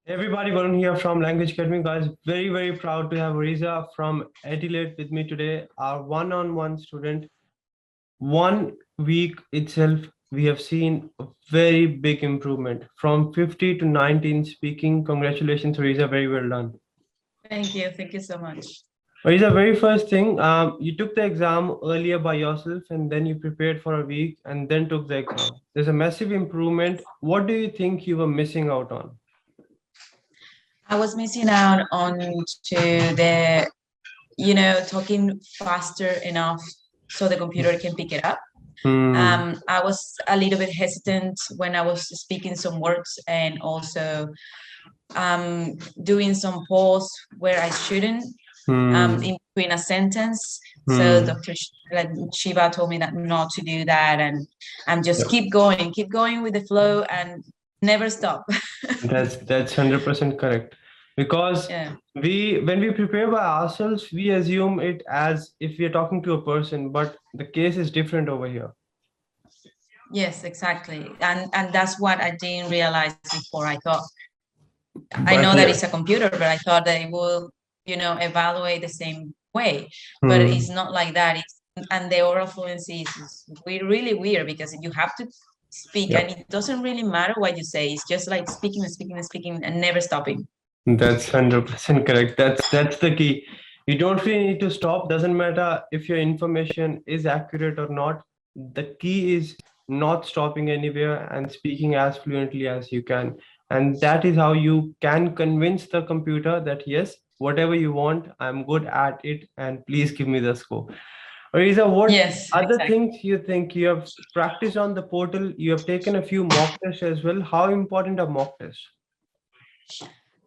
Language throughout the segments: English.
Everybody, Varun here from 𝗪𝗲𝗃𝗵𝗲, guys. Very proud to have Oriza from Adelaide with me today. Our one-on-one student. 1 week itself, we have seen a very big improvement from 50 to 19 speaking. Congratulations, Oriza. Very well done. Thank you. Thank you so much. Oriza, very first thing, you took the exam earlier by yourself and then you prepared for a week and then took the exam. There's a massive improvement. What do you think you were missing out on? I was missing out on talking faster enough so the computer can pick it up. I was a little bit hesitant when I was speaking some words and also doing some pause where I shouldn't in between a sentence. So Dr. Shiva told me that not to do that, and just keep going with the flow and never stop. That's 100% correct, because when we prepare by ourselves, we assume it as if we are talking to a person, but the case is different over here. Yes, exactly, and that's what I didn't realize before. I thought I know that it's a computer, but I thought that it will evaluate the same way, but it's not like that. And the oral fluency is really weird because you have to speak and it doesn't really matter what you say. It's just like speaking and never stopping. That's 100% correct. That's the key. You don't really need to stop. Doesn't matter if your information is accurate or not. The key is not stopping anywhere and speaking as fluently as you can. And that is how you can convince the computer that yes, whatever you want, I'm good at it, and please give me the score. Oriza, what other things you think? You have practiced on the portal, you have taken a few mock tests as well. How important are mock tests?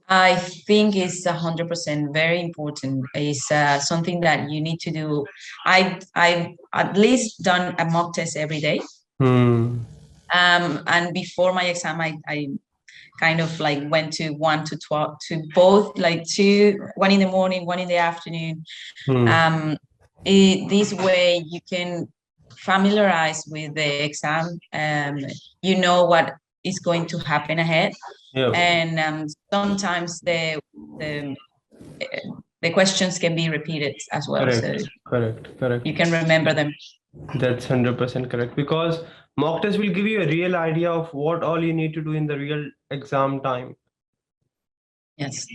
I think it's 100% very important. It's something that you need to do. I've at least done a mock test every day. And before my exam, I kind of like went to 1 to 12 to both, like 1 in the morning, 1 in the afternoon. This way you can familiarize with the exam, you know what is going to happen ahead. And sometimes the questions can be repeated as well. Correct. You can remember them. That's 100% correct, because mock test will give you a real idea of what all you need to do in the real exam time. Yes,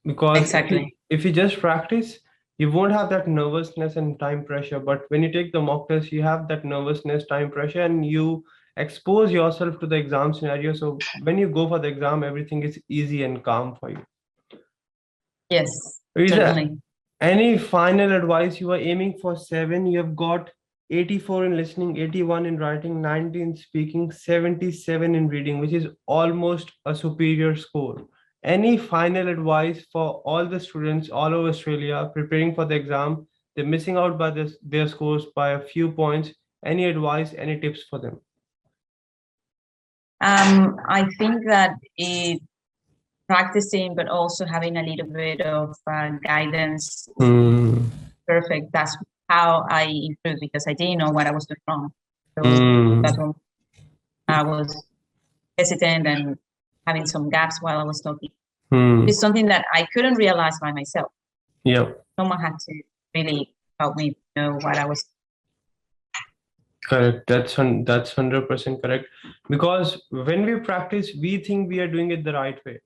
because exactly. If you just practice, you won't have that nervousness and time pressure. But when you take the mock test, you have that nervousness, time pressure, and you expose yourself to the exam scenario. So when you go for the exam, everything is easy and calm for you. Yes, certainly. Any final advice? You are aiming for 7. You have got 84 in listening, 81 in writing, 90 in speaking, 77 in reading, which is almost a superior score. Any final advice for all the students all over Australia preparing for the exam? They're missing out by their scores by a few points. Any advice, any tips for them? I think that practicing, but also having a little bit of guidance. Perfect. That's how I improved, because I didn't know what I was doing wrong. So that's when I was hesitant and having some gaps while I was talking. It's something that I couldn't realize by myself. Someone had to really help me know what I was. Correct. That's 100% correct. Because when we practice, we think we are doing it the right way.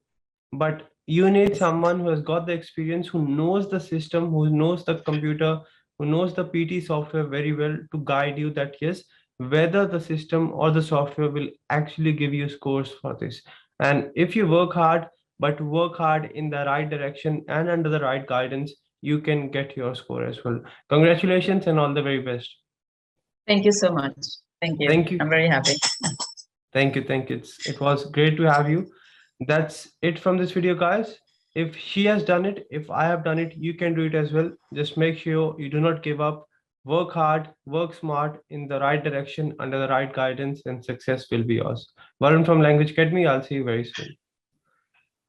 But you need someone who has got the experience, who knows the system, who knows the computer, who knows the PT software very well, to guide you that yes, whether the system or the software will actually give you scores for this. And if you work hard, but work hard in the right direction and under the right guidance, you can get your score as well. Congratulations and all the very best. Thank you so much. Thank you. I'm very happy. Thank you. It was great to have you. That's it from this video, guys. If she has done it, if I have done it, you can do it as well. Just make sure you do not give up. Work hard, work smart, in the right direction, under the right guidance, and success will be yours. Varun from 𝗪𝗲𝗃𝗵𝗲, I'll see you very soon.